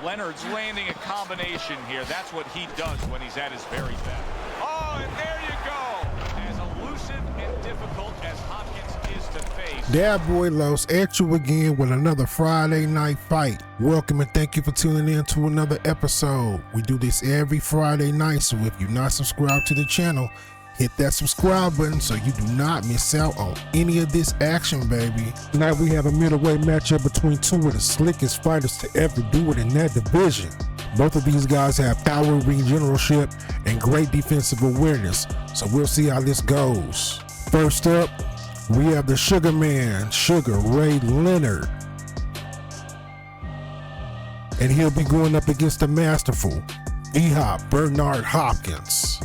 Leonard's landing a combination here. That's what he does when he's at his very best. Oh, and there you go. As elusive and difficult as Hopkins is to face. That boy Los at you again with another Friday night fight. Welcome and thank you for tuning in to another episode. We do this every Friday night, so if you're not subscribed to the channel, hit that subscribe button so you do not miss out on any of this action, baby. Tonight we have a middleweight matchup between two of the slickest fighters to ever do it in that division. Both of these guys have power, ring generalship, and great defensive awareness, so we'll see how this goes. First up, we have the Sugar Man, Sugar Ray Leonard. And he'll be going up against the masterful D-Hop Bernard Hopkins.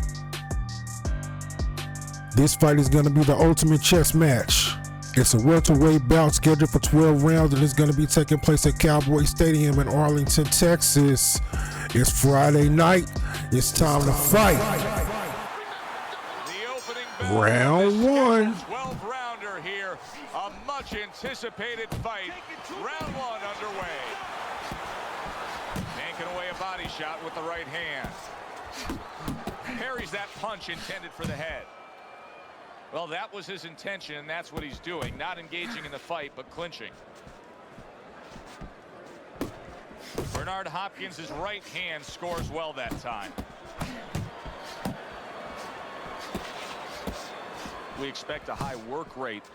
This fight is going to be the ultimate chess match. It's a welterweight bout scheduled for 12 rounds and it's going to be taking place at Cowboy Stadium in Arlington, Texas. It's Friday night. It's time to fight. The opening Round one. 12-rounder here. A much anticipated fight. Round one underway. Yanking away a body shot with the right hand. Parries that punch intended for the head. Well, that was his intention, and that's what he's doing. Not engaging in the fight, but clinching. Bernard Hopkins' right hand scores well that time. We expect a high work rate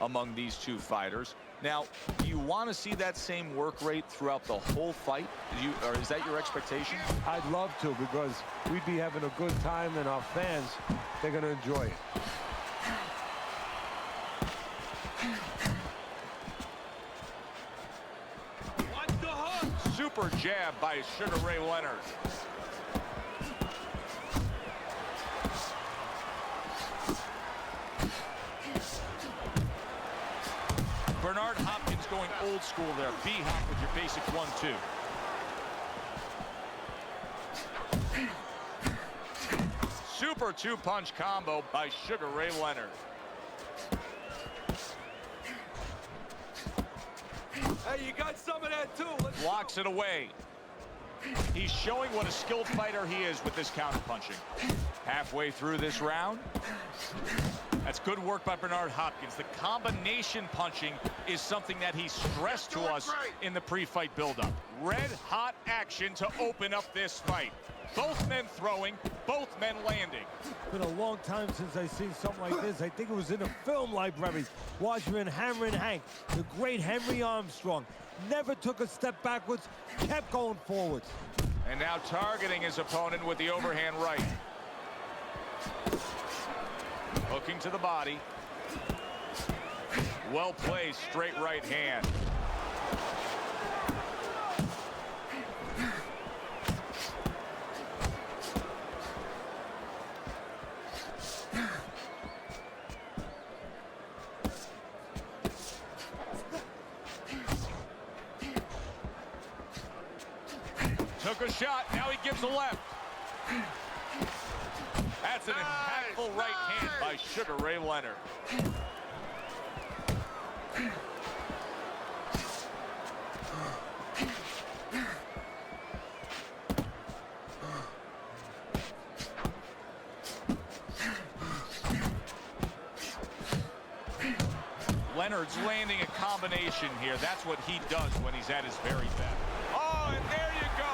among these two fighters. Now, do you want to see that same work rate throughout the whole fight? Or is that your expectation? I'd love to, because we'd be having a good time, and our fans, they're going to enjoy it. Super jab by Sugar Ray Leonard. Bernard Hopkins going old school there. B-hop with your basic 1-2. Super two-punch combo by Sugar Ray Leonard. Hey, you got some of that too. Blocks it away. He's showing what a skilled fighter he is with this counter-punching. Halfway through this round. That's good work by Bernard Hopkins. The combination punching is something that he stressed to us in the pre-fight buildup. Red-hot action to open up this fight. Both men throwing, both men landing. It's been a long time since I've seen something like this. I think it was in a film library. Watching Hammer and Hank, the great Henry Armstrong. Never took a step backwards, kept going forwards. And now targeting his opponent with the overhand right. Hooking to the body. Well placed, straight right hand. Took a shot, now he gives a left. That's an impactful right hand by Sugar Ray Leonard. Leonard's landing a combination here. That's what he does when he's at his very best. Oh, and there you go.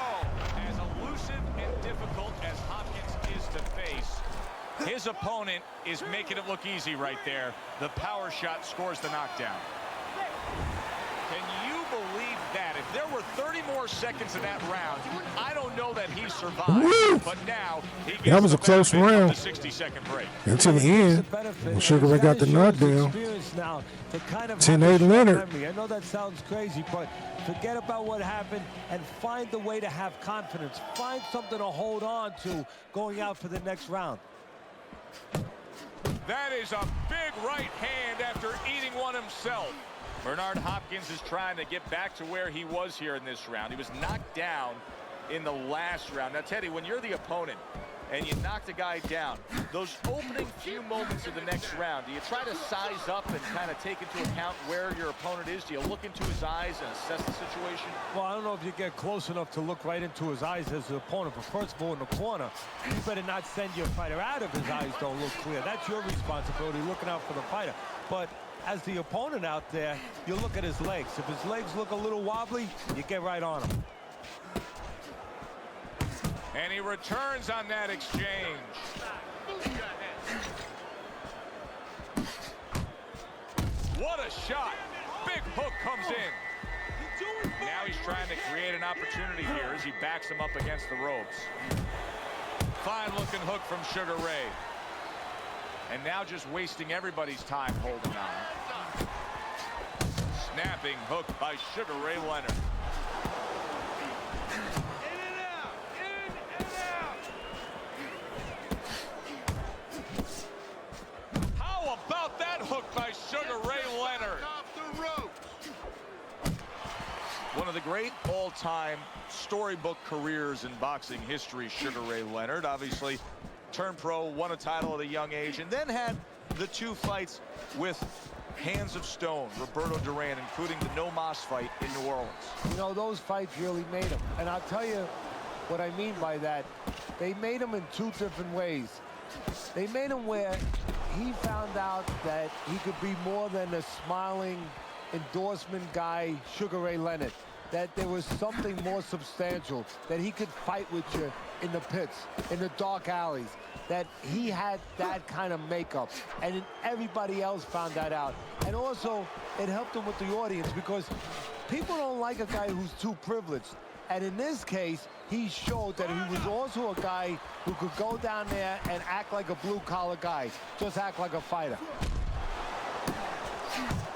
As elusive and difficult as Hopkins is to face, his opponent is making it look easy right there. The power shot scores the knockdown. Can you believe that? If there were 30 more seconds in that round, I don't know that he survived. Woo! But now he gets That was a close round. 60-second break. Until the end, when Sugar Ray got the knockdown. 10-8 Leonard. I know that sounds crazy, but forget about what happened and find the way to have confidence. Find something to hold on to going out for the next round. That is a big right hand after eating one himself. Bernard Hopkins is trying to get back to where he was here in this round. He was knocked down in the last round. Now, Teddy, when you're the opponent, and you knock the guy down. Those opening few moments of the next round, do you try to size up and kind of take into account where your opponent is? Do you look into his eyes and assess the situation? Well, I don't know if you get close enough to look right into his eyes as the opponent, but first of all, in the corner, you better not send your fighter out if his eyes don't look clear. That's your responsibility, looking out for the fighter. But as the opponent out there, you look at his legs. If his legs look a little wobbly, you get right on him. And he returns on that exchange. What a shot. Big hook comes in. Now he's trying to create an opportunity here as he backs him up against the ropes. Fine looking hook from Sugar Ray. And now just wasting everybody's time holding on. Snapping hook by Sugar Ray Leonard. By Sugar Ray Leonard. One of the great all-time storybook careers in boxing history, Sugar Ray Leonard. Obviously turned pro, won a title at a young age, and then had the 2 fights with Hands of Stone, Roberto Duran, including the No Mas fight in New Orleans. You know, those fights really made him. And I'll tell you what I mean by that. They made him in 2 different ways. They made him where he found out that he could be more than a smiling endorsement guy, Sugar Ray Leonard. That there was something more substantial, that he could fight with you in the pits, in the dark alleys, that he had that kind of makeup. And everybody else found that out. And also, it helped him with the audience because people don't like a guy who's too privileged. And in this case, he showed that he was also a guy who could go down there and act like a blue-collar guy, just act like a fighter.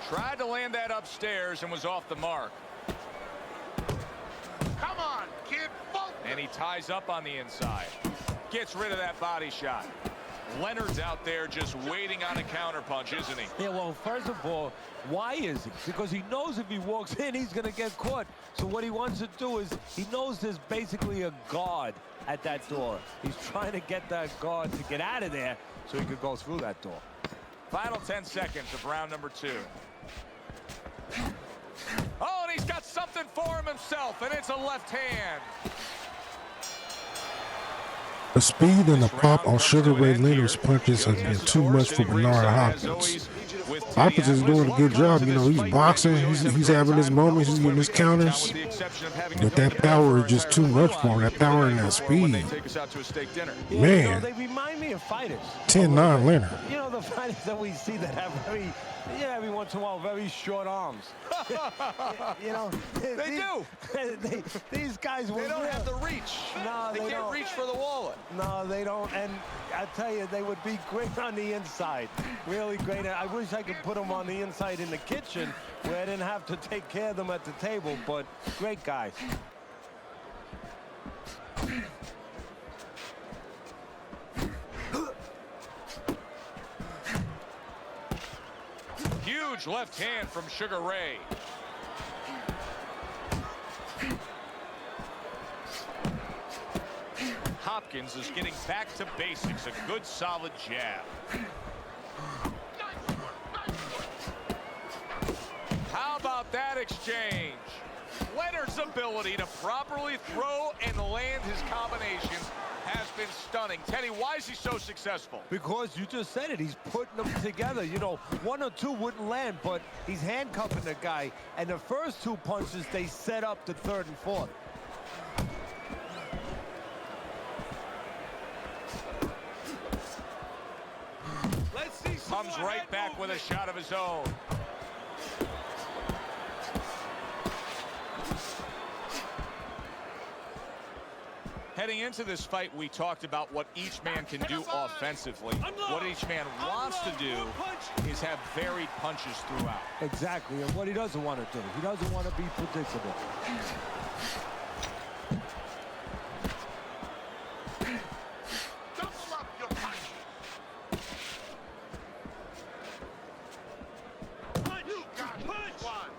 Tried to land that upstairs and was off the mark. Come on, kid, focus. And he ties up on the inside. Gets rid of that body shot. Leonard's out there just waiting on a counterpunch, isn't he? Yeah, well, first of all, why is he? Because he knows if he walks in, he's going to get caught. So what he wants to do is, he knows there's basically a guard at that door. He's trying to get that guard to get out of there so he could go through that door. Final 10 seconds of round number 2. Oh, and he's got something for him himself, and it's a left hand. The speed and the pop on Sugar Ray Leonard's punches has been too much for Bernard Hopkins. Hopkins is doing a good job. You know, he's boxing, he's having his moments, he's getting his counters. But that power is just too much for him, that power and that speed. Man. You know, they remind me of fighters. 10-9 Leonard. You know, the fighters that we see that have very, every once in a while, very short arms. You know, They do. These guys They don't have the reach. No, they can't don't. reach for the wallet. No, they don't. And I tell you, they would be great on the inside. Really great. I wish I could put them on the inside in the kitchen where I didn't have to take care of them at the table, but great guys. Huge left hand from Sugar Ray. Hopkins is getting back to basics. A good solid jab. How about that exchange? Leonard's ability to properly throw and land his combinations has been stunning. Teddy, why is he so successful? Because you just said it. He's putting them together. You know, 1 or 2 wouldn't land, but he's handcuffing the guy. And the first 2 punches, they set up the 3rd and 4th. Comes right back with a shot of his own. Heading into this fight, we talked about what each man can do offensively. What each man wants to do is have varied punches throughout. Exactly, and what he doesn't want to do. He doesn't want to be predictable. Double up your punch. You got one.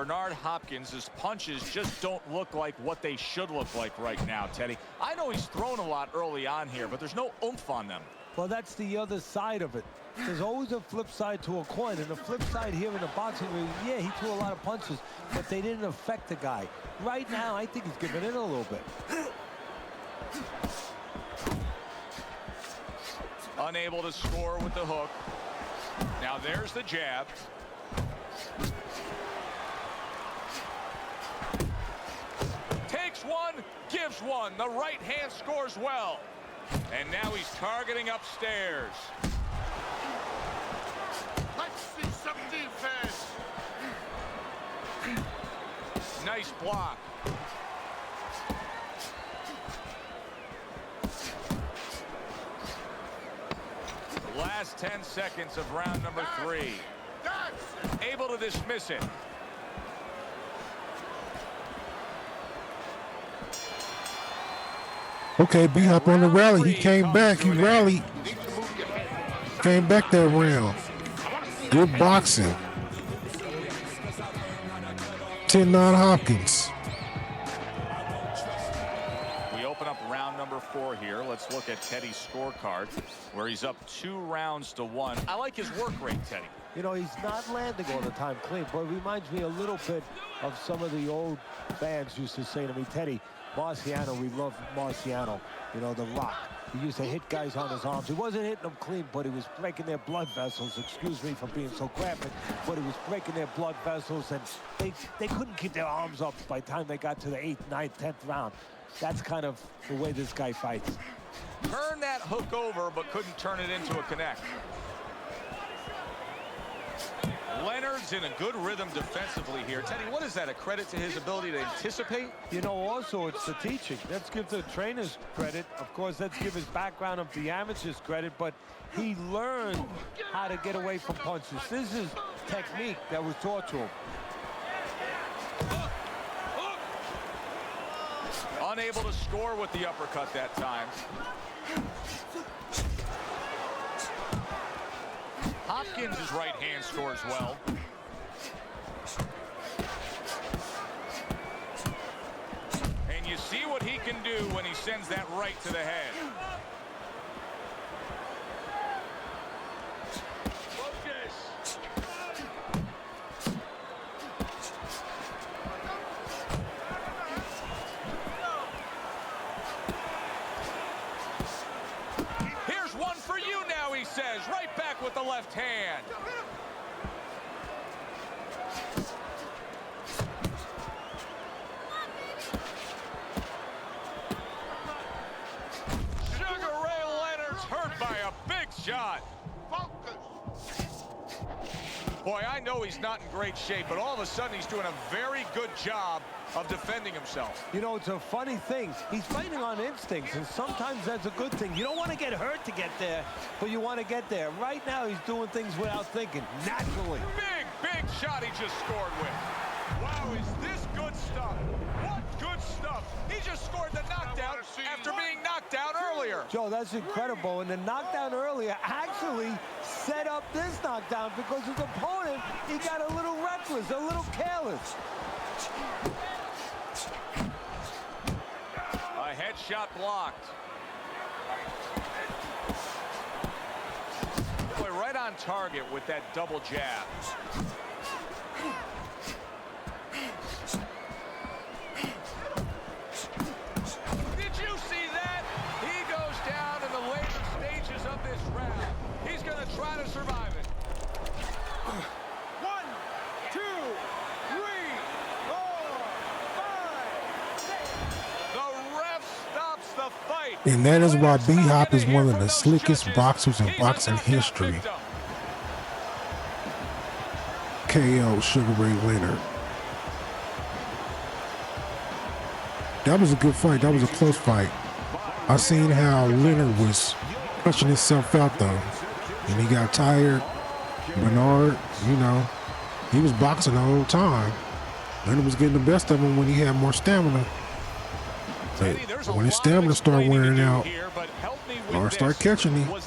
Bernard Hopkins' punches just don't look like what they should look like right now, Teddy. I know he's thrown a lot early on here, but there's no oomph on them. Well, that's the other side of it. There's always a flip side to a coin, and the flip side here in the boxing ring, yeah, he threw a lot of punches, but they didn't affect the guy. Right now, I think he's giving in a little bit. Unable to score with the hook. Now there's the jab. Takes one, gives one. The right hand scores well. And now he's targeting upstairs. Let's see some defense. Nice block. Last 10 seconds of round number 3. Able to dismiss it. Okay, B-Hop on the rally. He came back. He rallied. Came back that round. Good boxing. 10-9 Hopkins. We open up round number 4 here. Let's look at Teddy's scorecard, where he's up 2-1. I like his work rate, Teddy. You know, he's not landing all the time clean, but it reminds me a little bit of some of the old fans used to say to me, Teddy, Marciano, we love Marciano, you know, the Rock. He used to hit guys on his arms. He wasn't hitting them clean, but he was breaking their blood vessels. Excuse me for being so graphic, but he was breaking their blood vessels, and they couldn't keep their arms up by the time they got to the 8th, 9th, 10th round. That's kind of the way this guy fights. Turned that hook over, but couldn't turn it into a connect. Leonard's in a good rhythm defensively here. Teddy, what is that, a credit to his ability to anticipate? You know, also it's the teaching. Let's give the trainers credit. Of course, let's give his background of the amateurs credit, but he learned how to get away from punches. This is technique that was taught to him. Unable to score with the uppercut that time. Hopkins' right hand scores well. And you see what he can do when he sends that right to the head. Here's one for you now, he says, right back with the left hand. Sugar Ray Leonard's hurt by a big shot. Boy, I know he's not in great shape, but all of a sudden he's doing a very good job of defending himself. You know, it's a funny thing. He's fighting on instincts, and sometimes that's a good thing. You don't want to get hurt to get there, but you want to get there. Right now, he's doing things without thinking, naturally. Big shot he just scored with. Wow, is this good stuff? What good stuff? He just scored the knockdown after being knocked down earlier. Joe, that's incredible. And the knockdown earlier actually set up this knockdown because his opponent, he got a little reckless, a little careless. A headshot blocked. Boy, right on target with that double jab. Did you see that? He goes down in the later stages of this round. He's going to try to survive it. 1, 2, 3, 4, 5, 6. The ref stops the fight. And that is why B-Hop is one of the slickest boxers in boxing history. KO Sugar Ray Leonard. That was a good fight. That was a close fight. I seen how Leonard was punching himself out though, and he got tired. Bernard, you know, he was boxing the whole time. Leonard was getting the best of him when he had more stamina. But when his stamina started wearing out, or start catching him,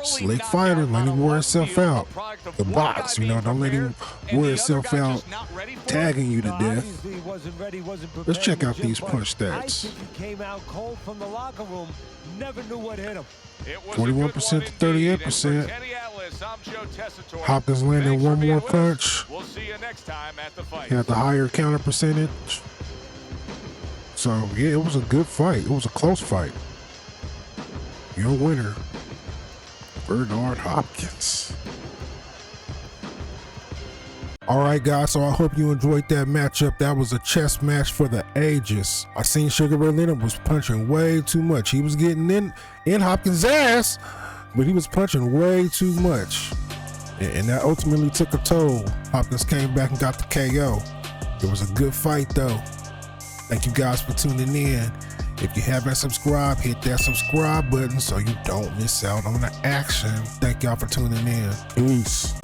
slick fighter, letting he wore himself out. of the one box, guy you know, being don't let him prepared and wear the himself other guy out just not ready for it. tagging you to No, death. obviously he wasn't ready, wasn't prepared. Let's check out legit, these but punch I stats. think he came out cold from the locker room. Never knew what hit him. It was 41% to 38%. Hopkins landed one more punch. We'll see you next time at the fight. He had the higher counter percentage. So, yeah, it was a good fight. It was a close fight. Your winner, Bernard Hopkins. All right, guys, so I hope you enjoyed that matchup. That was a chess match for the ages. I seen Sugar Ray Leonard was punching way too much. He was getting in Hopkins' ass, but he was punching way too much. And that ultimately took a toll. Hopkins came back and got the KO. It was a good fight, though. Thank you guys for tuning in. If you haven't subscribed, hit that subscribe button so you don't miss out on the action. Thank y'all for tuning in. Peace.